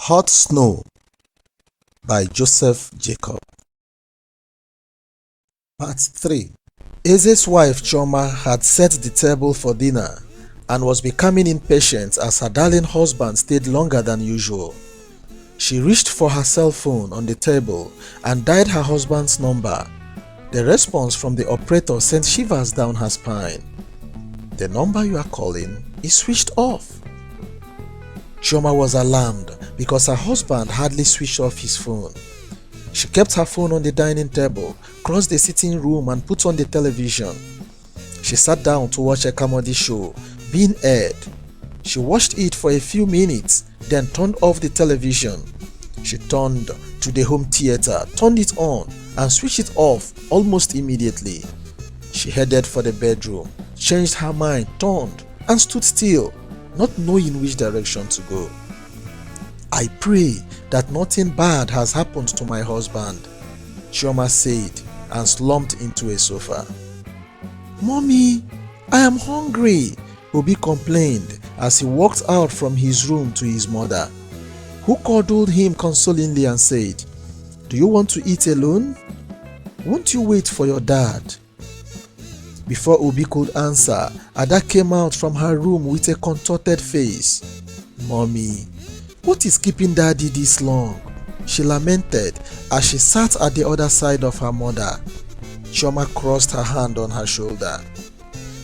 Hot Snow by Joseph Jacob. Part 3. Eze's wife Chioma had set the table for dinner and was becoming impatient as her darling husband stayed longer than usual. She reached for her cell phone on the table and dialed her husband's number. The response from the operator sent shivers down her spine. "The number you are calling is switched off." Chioma was alarmed because her husband hardly switched off his phone. She kept her phone on the dining table, crossed the sitting room and put on the television. She sat down to watch a comedy show being aired. She watched it for a few minutes, then turned off the television. She turned to the home theater, turned it on and switched it off almost immediately. She headed for the bedroom, changed her mind, turned and stood still, not knowing which direction to go. "I pray that nothing bad has happened to my husband," Chioma said and slumped into a sofa. "Mommy, I am hungry," Obi complained as he walked out from his room to his mother, who cuddled him consolingly and said, "Do you want to eat alone? Won't you wait for your dad?" Before Obi could answer, Ada came out from her room with a contorted face. "Mommy, what is keeping Daddy this long?" she lamented as she sat at the other side of her mother. Chioma crossed her hand on her shoulder.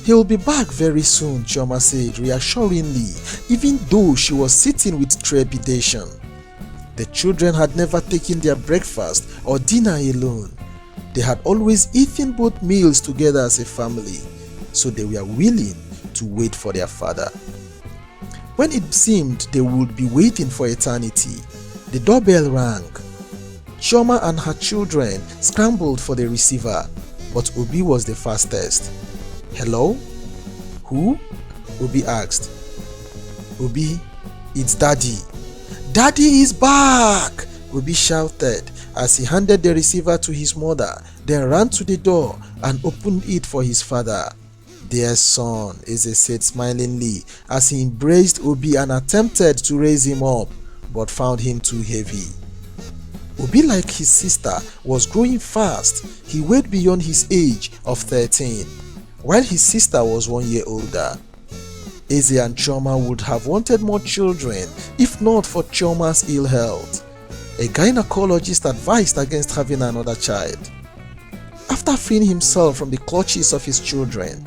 "He'll be back very soon," Chioma said reassuringly, even though she was sitting with trepidation. The children had never taken their breakfast or dinner alone. They had always eaten both meals together as a family, so they were willing to wait for their father. When it seemed they would be waiting for eternity, the doorbell rang. Chioma and her children scrambled for the receiver, but Obi was the fastest. "Hello? Who?" Obi asked. "Obi, it's Daddy." "Daddy is back!" Obi shouted as he handed the receiver to his mother, then ran to the door and opened it for his father. "Dear son," Eze said smilingly as he embraced Obi and attempted to raise him up, but found him too heavy. Obi, like his sister, was growing fast. He weighed beyond his age of 13, while his sister was 1 year older. Eze and Chioma would have wanted more children if not for Chioma's ill health. A gynecologist advised against having another child. After freeing himself from the clutches of his children,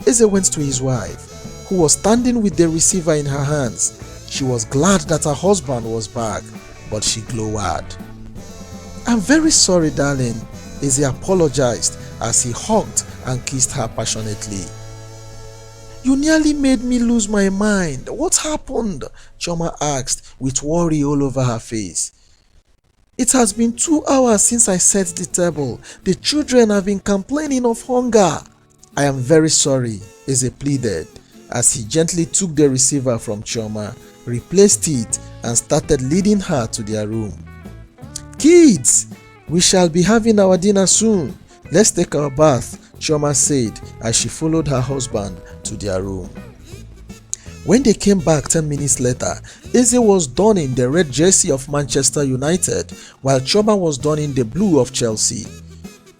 Eze went to his wife, who was standing with the receiver in her hands. She was glad that her husband was back, but she glowered. "I'm very sorry, darling," Eze apologized as he hugged and kissed her passionately. "You nearly made me lose my mind. What happened?" Chioma asked with worry all over her face. "It has been 2 hours since I set the table. The children have been complaining of hunger." "I am very sorry," Eze pleaded as he gently took the receiver from Chioma, replaced it and started leading her to their room. "Kids, we shall be having our dinner soon. Let's take our bath," Chioma said as she followed her husband to their room. When they came back 10 minutes later, Eze was donning the red jersey of Manchester United, while Chioma was donning the blue of Chelsea.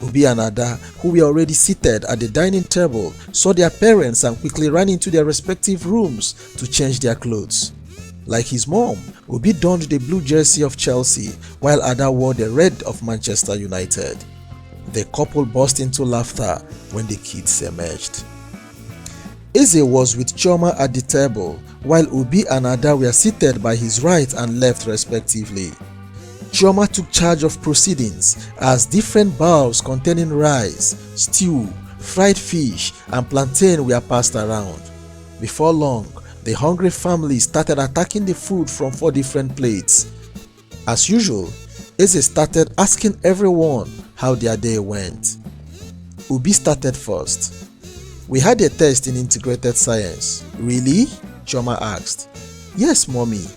Obi and Ada, who were already seated at the dining table, saw their parents and quickly ran into their respective rooms to change their clothes. Like his mom, Obi donned the blue jersey of Chelsea, while Ada wore the red of Manchester United. The couple burst into laughter when the kids emerged. Eze was with Chioma at the table, while Obi and Ada were seated by his right and left respectively. Chioma took charge of proceedings as different bowls containing rice, stew, fried fish and plantain were passed around. Before long, the hungry family started attacking the food from 4 different plates. As usual, Eze started asking everyone how their day went. Obi started first. "We had a test in integrated science." "Really?" Chioma asked. "Yes, Mommy."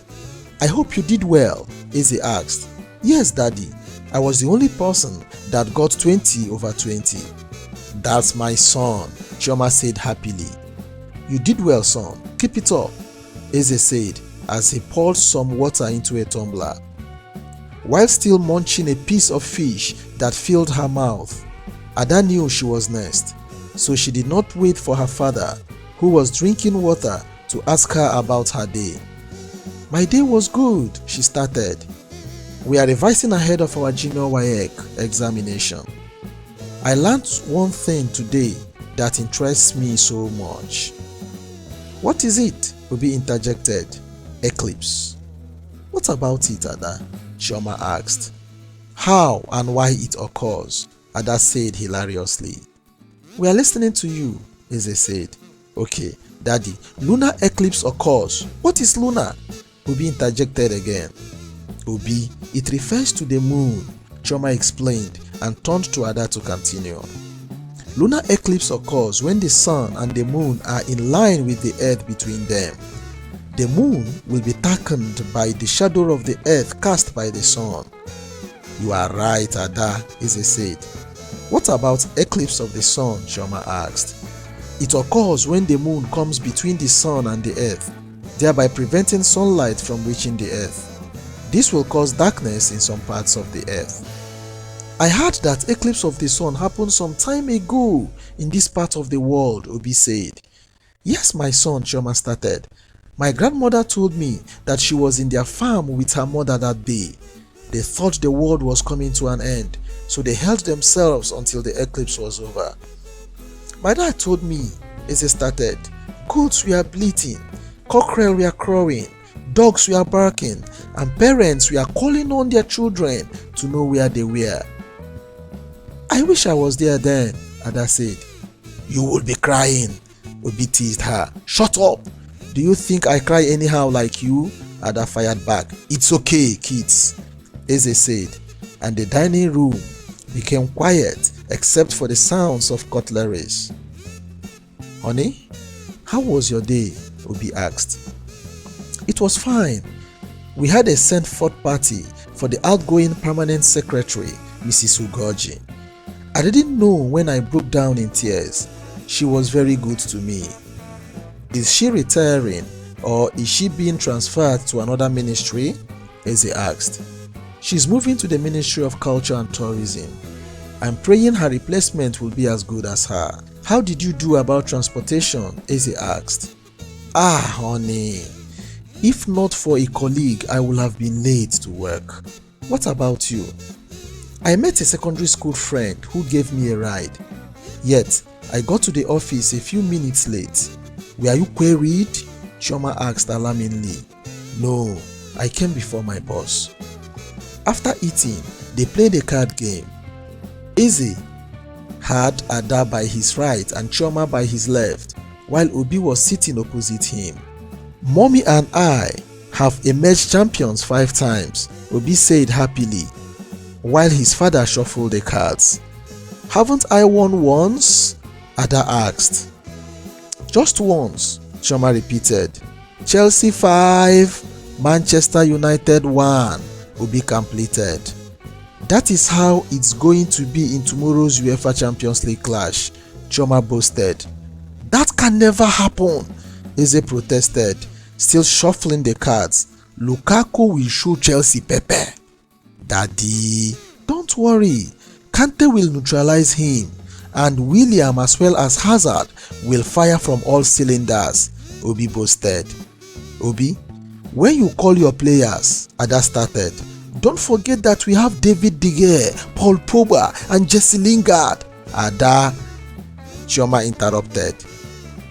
"I hope you did well," Eze asked. "Yes, Daddy. I was the only person that got 20 over 20. "That's my son," Chioma said happily. "You did well, son. Keep it up," Eze said as he poured some water into a tumbler. While still munching a piece of fish that filled her mouth, Ada knew she was next, so she did not wait for her father, who was drinking water, to ask her about her day. "My day was good," she started. "We are revising ahead of our junior WAEC examination. I learned one thing today that interests me so much." "What is it?" Obi interjected. "Eclipse." "What about it, Ada?" Chioma asked. "How and why it occurs," Ada said hilariously. "We are listening to you," Eze said. "Okay, Daddy, lunar eclipse occurs. What is lunar?" Obi interjected again. "Obi, it refers to the moon," Chioma explained and turned to Ada to continue. "Lunar eclipse occurs when the sun and the moon are in line with the earth between them. The moon will be darkened by the shadow of the earth cast by the sun." "You are right, Ada," Eze said. "What about eclipse of the sun?" Chioma asked. "It occurs when the moon comes between the sun and the earth, thereby preventing sunlight from reaching the earth. This will cause darkness in some parts of the earth." "I heard that eclipse of the sun happened some time ago in this part of the world," Obi said. "Yes, my son," Chioma started. "My grandmother told me that she was in their farm with her mother that day. They thought the world was coming to an end, so they held themselves until the eclipse was over." "My dad told me," Eze started, "goats were bleating, cockerel were crowing, dogs were barking, and parents were calling on their children to know where they were." "I wish I was there then," Ada said. "You would be crying," Obi teased her. "Shut up! Do you think I cry anyhow like you?" Ada fired back. "It's okay, kids," Eze said, and the dining room became quiet except for the sounds of cutleries. "Honey, how was your day?" Obi asked. "It was fine. We had a send-forth party for the outgoing permanent secretary, Mrs. Ugoji. I didn't know when I broke down in tears. She was very good to me." "Is she retiring or is she being transferred to another ministry?" Eze asked. "She's moving to the Ministry of Culture and Tourism. I'm praying her replacement will be as good as her." "How did you do about transportation?" Eze asked. "Ah, honey, if not for a colleague, I would have been late to work." "What about you?" "I met a secondary school friend who gave me a ride. Yet, I got to the office a few minutes late." "Were you queried?" Chioma asked alarmingly. "No, I came before my boss." After eating, they played a card game. Eze had Ada by his right and Chioma by his left, while Obi was sitting opposite him. "Mommy and I have emerged champions 5 times, Obi said happily, while his father shuffled the cards. "Haven't I won once?" Ada asked. "Just once," Chioma repeated. "Chelsea 5, Manchester United 1, Obi completed. "That is how it's going to be in tomorrow's UEFA Champions League clash," Chioma boasted. "That can never happen," Eze protested, still shuffling the cards. "Lukaku will show Chelsea pepper." "Daddy, don't worry. Kante will neutralize him, and William as well as Hazard will fire from all cylinders," Obi boasted. "Obi, when you call your players," Ada started, "don't forget that we have David De Gea, Paul Pogba and Jesse Lingard." "Ada," Chioma interrupted.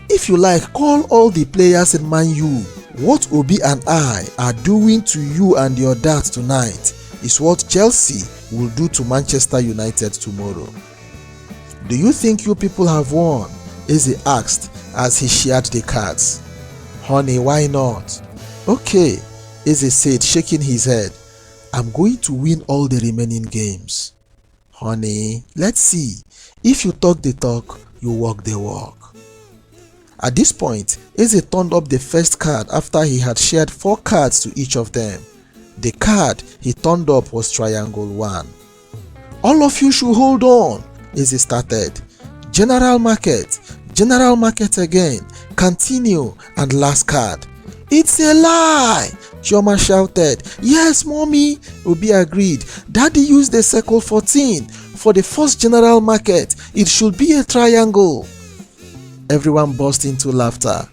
"If you like, call all the players in Man U. What Obi and I are doing to you and your dad tonight is what Chelsea will do to Manchester United tomorrow." "Do you think you people have won?" Eze asked as he shared the cards. "Honey, why not?" "Okay," Eze said, shaking his head. "I'm going to win all the remaining games." "Honey, let's see. If you talk the talk, you walk the walk." At this point, Eze turned up the first card after he had shared 4 cards to each of them. The card he turned up was triangle 1. "All of you should hold on," Eze started. General market again, continue, and last card." "It's a lie!" Chioma shouted. "Yes, mommy," Obi agreed. "Daddy used a circle 14. For the first general market, it should be a triangle." Everyone burst into laughter.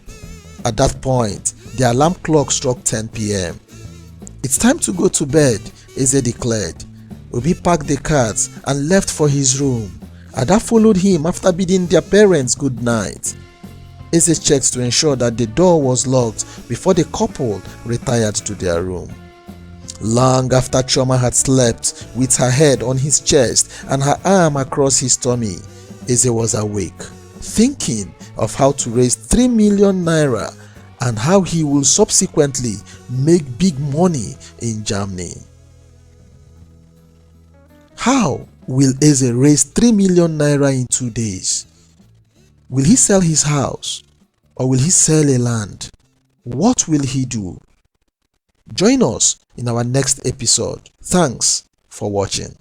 At that point, the alarm clock struck 10 p.m. "It's time to go to bed," Eze declared. Obi packed the cards and left for his room. Ada followed him after bidding their parents good night. Eze checked to ensure that the door was locked before the couple retired to their room. Long after Chioma had slept with her head on his chest and her arm across his tummy, Eze was awake, thinking of how to raise 3 million naira and how he will subsequently make big money in Germany. How will Eze raise 3 million naira in 2 days? Will he sell his house or will he sell a land? What will he do? Join us in our next episode. Thanks for watching.